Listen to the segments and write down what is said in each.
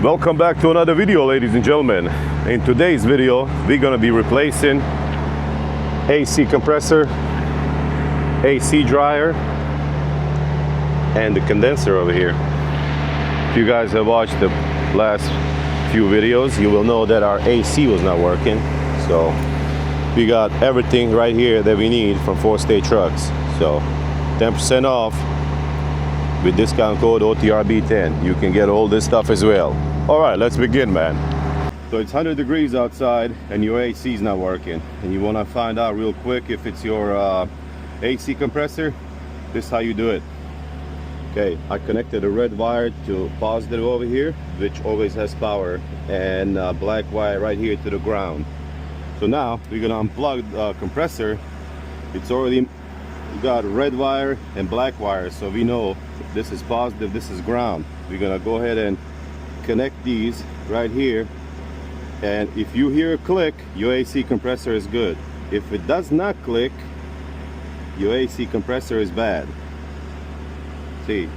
Welcome back to another video, ladies and gentlemen. In today's video we're going to be replacing AC compressor, AC dryer, and the condenser over here. If you guys have watched the last few videos, you will know that our AC was not working, so we got everything right here that we need from 4-State Trucks. So 10% off with discount code OTRB10. You can get all this stuff as well. All right, let's begin, man. So it's 100 degrees outside and your AC is not working, and you want to find out real quick if it's your AC compressor. This is how you do it. Okay, I connected a red wire to positive over here, which always has power, and black wire right here to the ground. So now we're gonna unplug the compressor. It's already got red wire and black wire, so we know this is positive, this is ground. We're gonna go ahead and connect these right here, and if you hear a click, your AC compressor is good. If it does not click, your AC compressor is bad. See,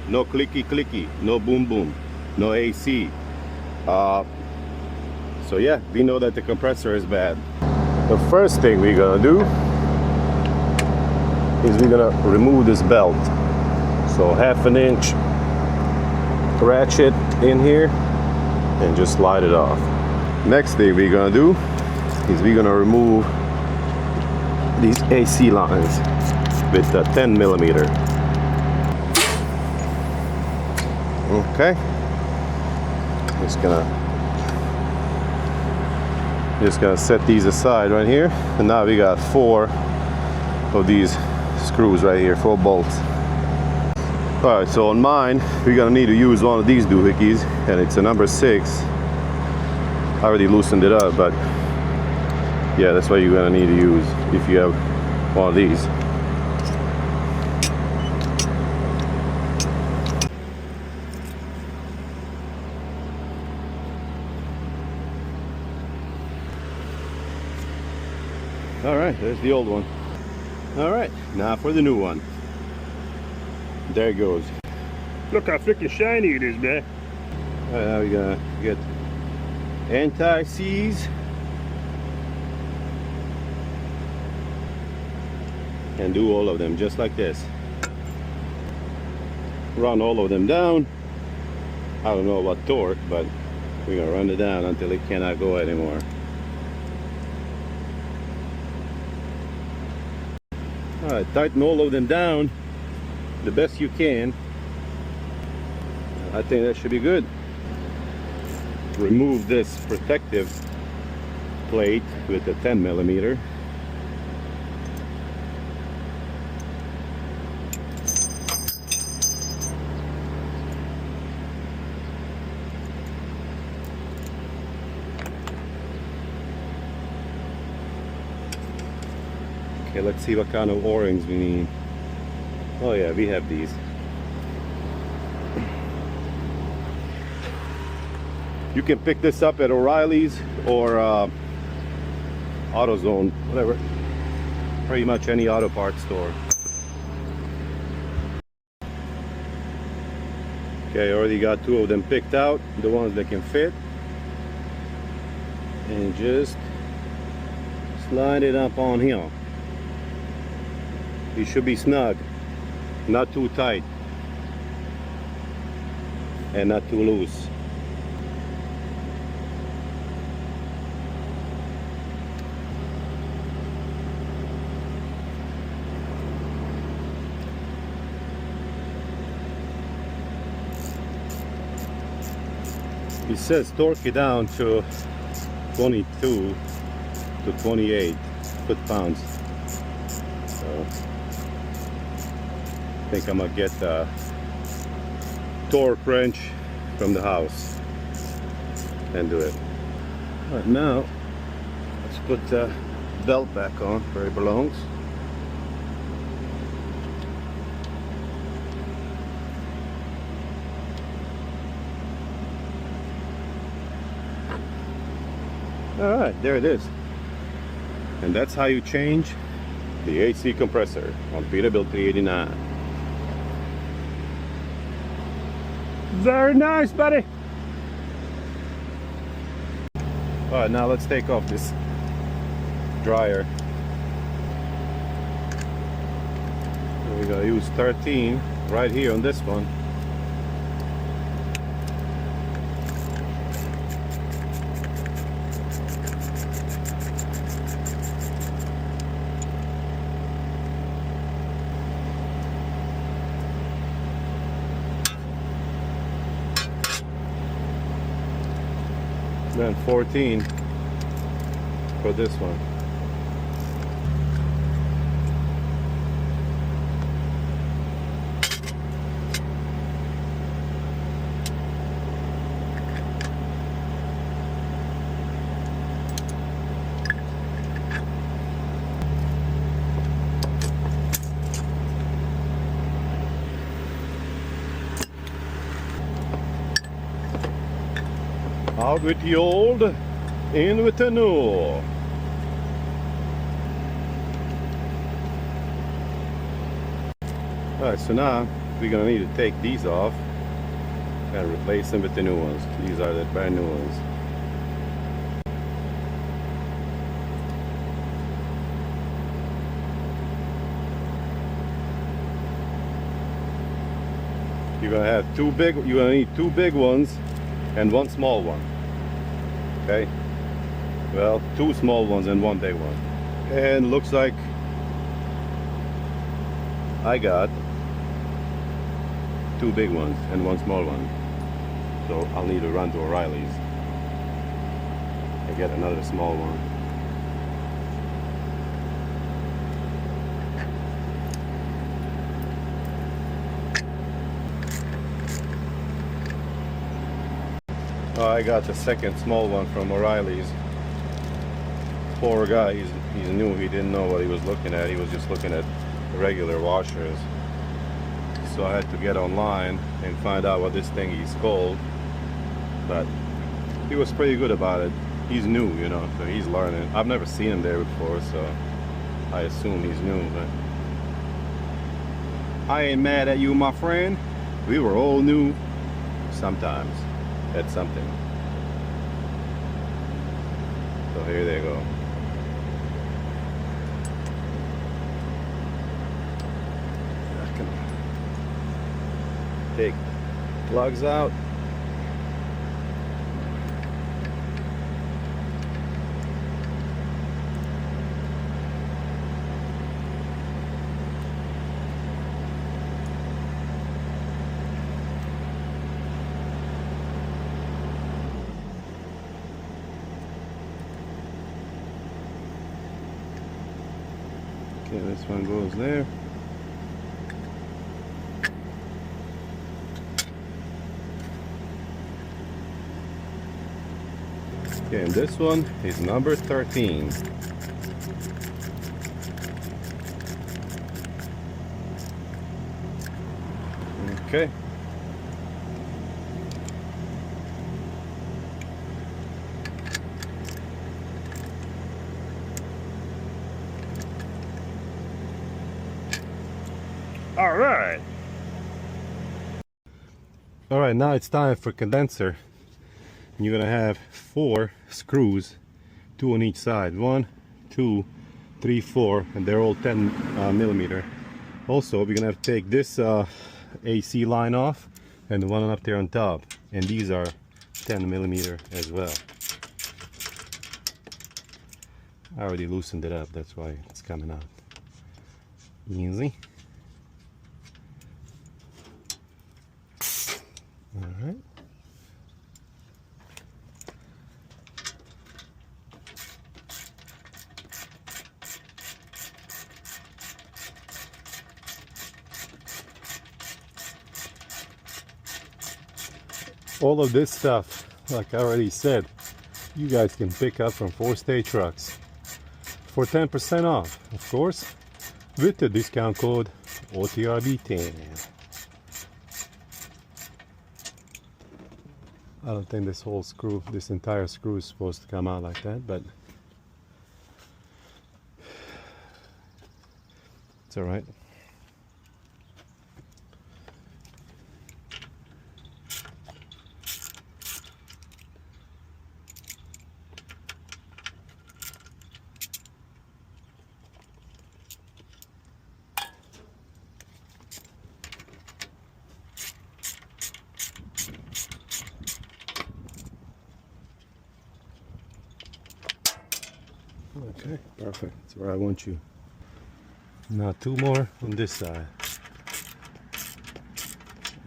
no clicky clicky, no boom boom, no AC. So yeah, we know that the compressor is bad. The first thing we're gonna do is we're gonna remove this belt. So 1/2 inch ratchet in here and just slide it off. Next thing we're gonna do is we're gonna remove these AC lines with a 10mm. Okay, just gonna set these aside right here, and now we got 4 of these screws right here, 4 bolts. All right, so on mine we're gonna need to use one of these doohickeys, and it's a number 6. I already loosened it up, but yeah, that's what you're gonna need to use if you have one of these. All right, there's the old one. All right, now for the new one. There it goes. Look how freaking shiny it is, man. All right, now we're gonna get anti-seize and do all of them just like this. Run all of them down. I don't know what torque, but we're gonna run it down until it cannot go anymore. Alright, tighten all of them down the best you can. I think that should be good. Remove this protective plate with a 10mm. Okay, let's see what kind of O-rings we need. Oh yeah, we have these. You can pick this up at O'Reilly's or AutoZone, whatever. Pretty much any auto parts store. Okay, I already got 2 of them picked out, the ones that can fit. And just slide it up on here. It should be snug, not too tight and not too loose. It says torque it down to 22 to 28 foot-pounds. So I think I'm gonna get a torque wrench from the house and do it. Right, now let's put the belt back on where it belongs. All right, there it is. And that's how you change the AC compressor on Peterbilt 389. Very nice, buddy. Alright, now let's take off this dryer. So we're gonna use 13 right here on this one. Then 14 for this one. Out with the old, in with the new. Alright, so now we're gonna need to take these off and replace them with the new ones. These are the brand new ones. You're gonna need two big ones and one small one. Okay, well, two small ones and one big one. And looks like I got two big ones and one small one, so I'll need to run to O'Reilly's and get another small one. Oh, I got the second small one from O'Reilly's. Poor guy, he's new, he didn't know what he was looking at. He was just looking at regular washers. So I had to get online and find out what this thing is called. But he was pretty good about it. He's new, you know, so he's learning. I've never seen him there before, so I assume he's new. But I ain't mad at you, my friend. We were all new sometimes at something. So here they go. I can take plugs out. Okay, this one goes there. Okay, and this one is number 13. Okay. All right. All right, now it's time for condenser. You're gonna have 4 screws, 2 on each side. 1, 2, 3, 4, and they're all 10 millimeter. Also, we're gonna have to take this AC line off and the one up there on top, and these are 10 millimeter as well. I already loosened it up, that's why it's coming out easy. All right. All of this stuff, like I already said, you guys can pick up from 4-State Trucks for 10% off, of course, with the discount code OTRB10. I don't think this whole screw, this entire screw is supposed to come out like that, but it's all right. Okay, perfect. That's where I want you. Now 2 more on this side.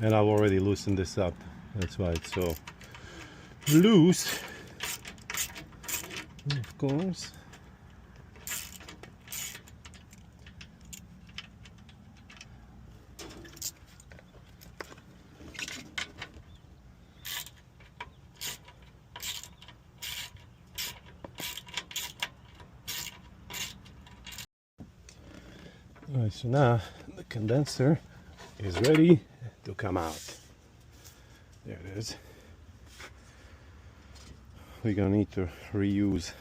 And I've already loosened this up. That's why it's so loose. Of course. Alright, so now the condenser is ready to come out. There it is. We're gonna need to reuse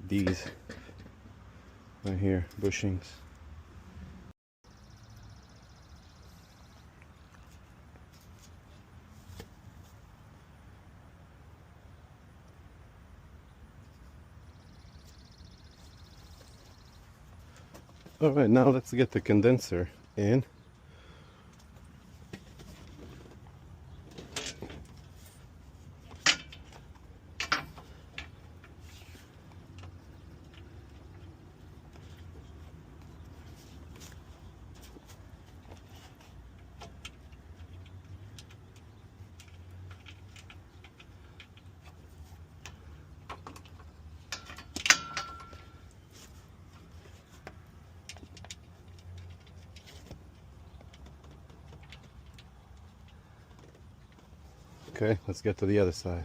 these right here, bushings. Alright, now let's get the condenser in. Okay, let's get to the other side.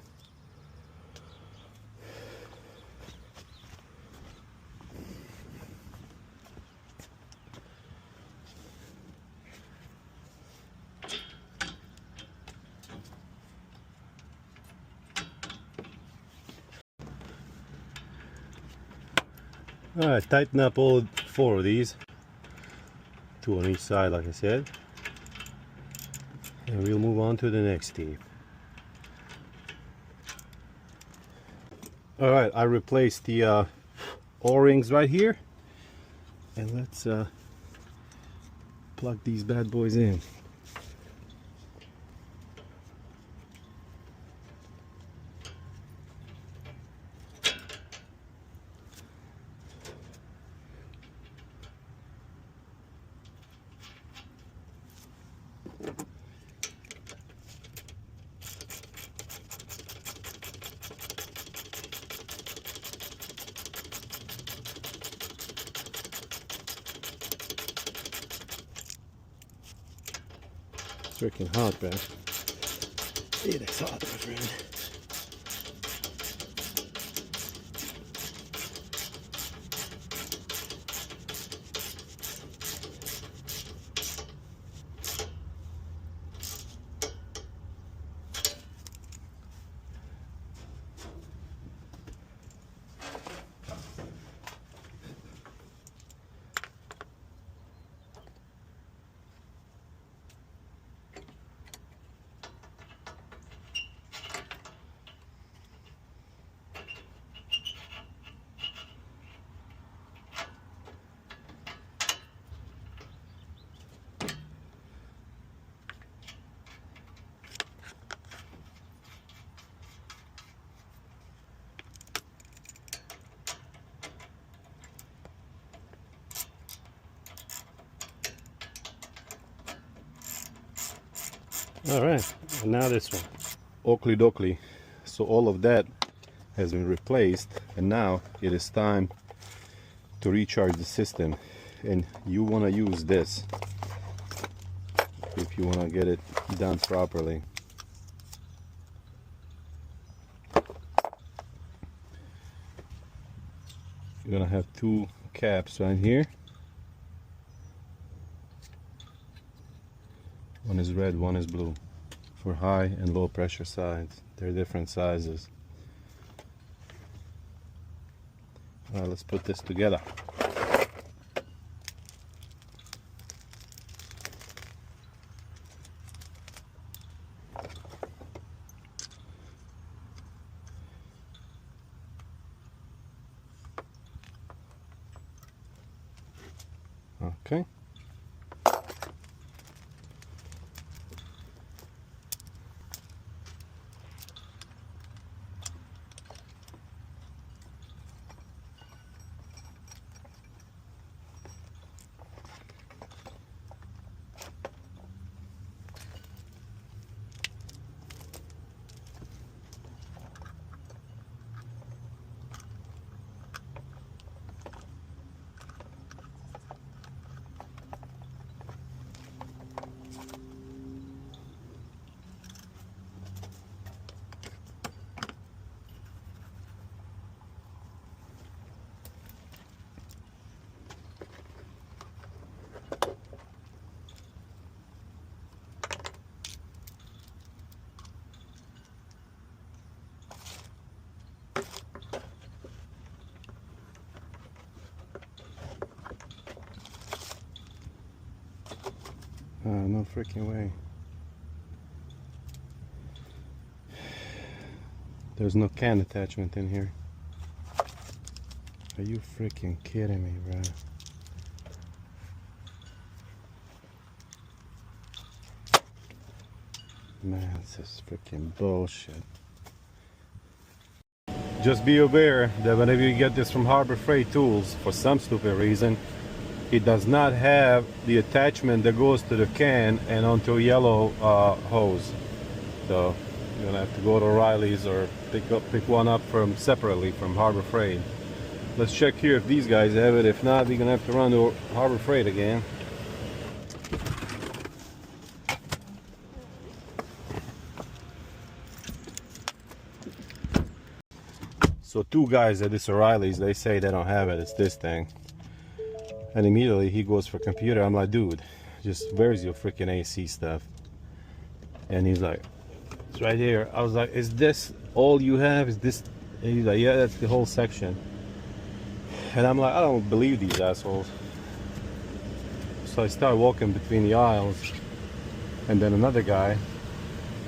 Alright, tighten up all 4 of these. 2 on each side, like I said. And we'll move on to the next tape. Alright, I replaced the O-rings right here. And let's plug these bad boys in. Freaking hot, man. It is hot, my friend. All right, and now this one. Oakley dokley. So all of that has been replaced, and now it is time to recharge the system. And you want to use this if you want to get it done properly. You're gonna have 2 caps right here. One is red, one is blue. For high and low pressure sides. They're different sizes. Alright, let's put this together. Okay. No freaking way. There's no can attachment in here. Are you freaking kidding me, bro? Man, this is freaking bullshit. Just be aware that whenever you get this from Harbor Freight Tools, for some stupid reason, it does not have the attachment that goes to the can and onto a yellow hose. So you're gonna have to go to O'Reilly's or pick one up from separately from Harbor Freight. Let's check here if these guys have it. If not, we're gonna have to run to Harbor Freight again. So two guys at this O'Reilly's, they say they don't have it. It's this thing. And immediately he goes for computer. I'm like, dude, just where's your freaking AC stuff? And he's like, it's right here. I was like, is this all you have? Is this? And he's like, yeah, that's the whole section. And I'm like, I don't believe these assholes. So I start walking between the aisles, and then another guy,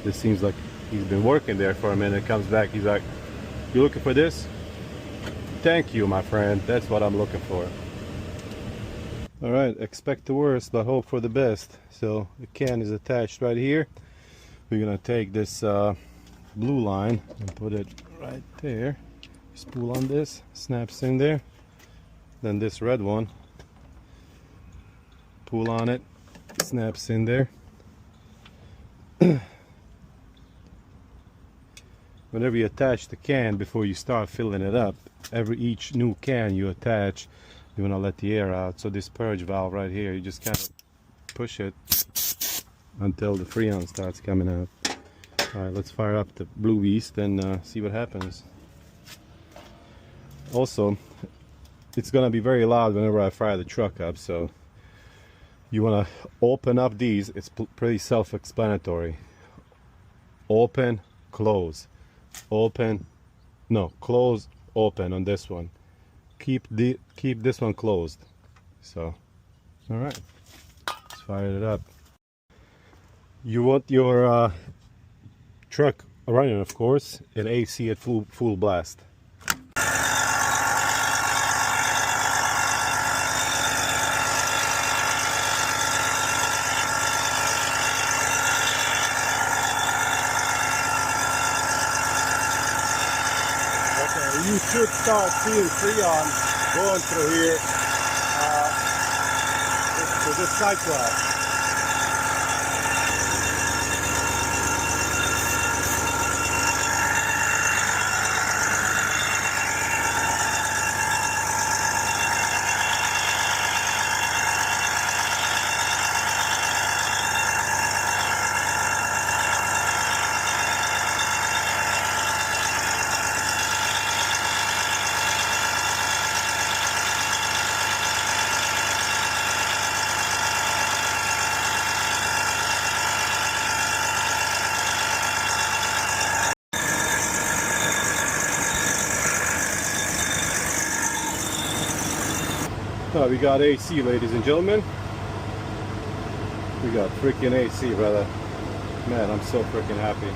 this seems like he's been working there for a minute, comes back. He's like, you looking for this? Thank you, my friend. That's what I'm looking for. All right, expect the worst, but hope for the best. So the can is attached right here. We're gonna take this blue line and put it right there. Just pull on this, snaps in there. Then this red one, pull on it, snaps in there. Whenever you attach the can, before you start filling it up, each new can you attach, you want to let the air out. So this purge valve right here, you just kind of push it until the freon starts coming out. All right, let's fire up the Blue Beast and see what happens. Also, it's gonna be very loud whenever I fire the truck up, so you want to open up these. It's pretty self-explanatory. Open, close, open, no, close, open on this one. Keep this one closed. So, all right, let's fire it up. You want your truck running, of course, and AC at full blast. You should start seeing freon going through here to this cyclone. We got AC, ladies and gentlemen. We got freaking AC, brother. Man, I'm so freaking happy.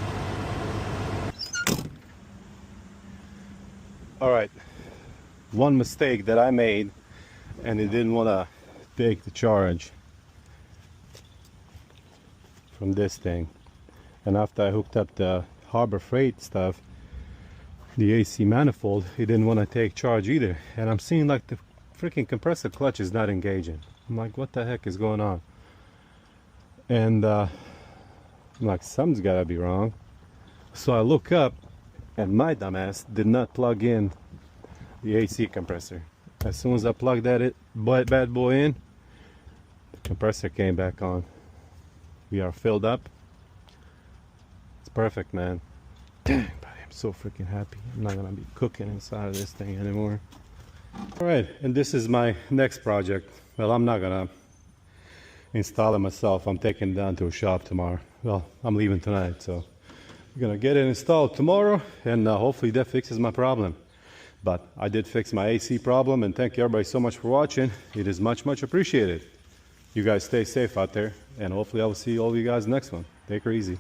Alright, one mistake that I made, and it didn't want to take the charge from this thing. And after I hooked up the Harbor Freight stuff, the AC manifold, it didn't want to take charge either. And I'm seeing like the freaking compressor clutch is not engaging. I'm like, what the heck is going on? And I'm like, something's gotta be wrong. So I look up, and my dumbass did not plug in the AC compressor. As soon as I plugged that bad boy in, the compressor came back on. We are filled up. It's perfect, man. Dang, buddy, I'm so freaking happy. I'm not gonna be cooking inside of this thing anymore. Alright, and this is my next project. Well, I'm not gonna install it myself. I'm taking it down to a shop tomorrow. Well, I'm leaving tonight, so we're gonna get it installed tomorrow, and hopefully that fixes my problem. But I did fix my AC problem, and thank you everybody so much for watching. It is much, much appreciated. You guys stay safe out there, and hopefully I will see all of you guys next one. Take her easy.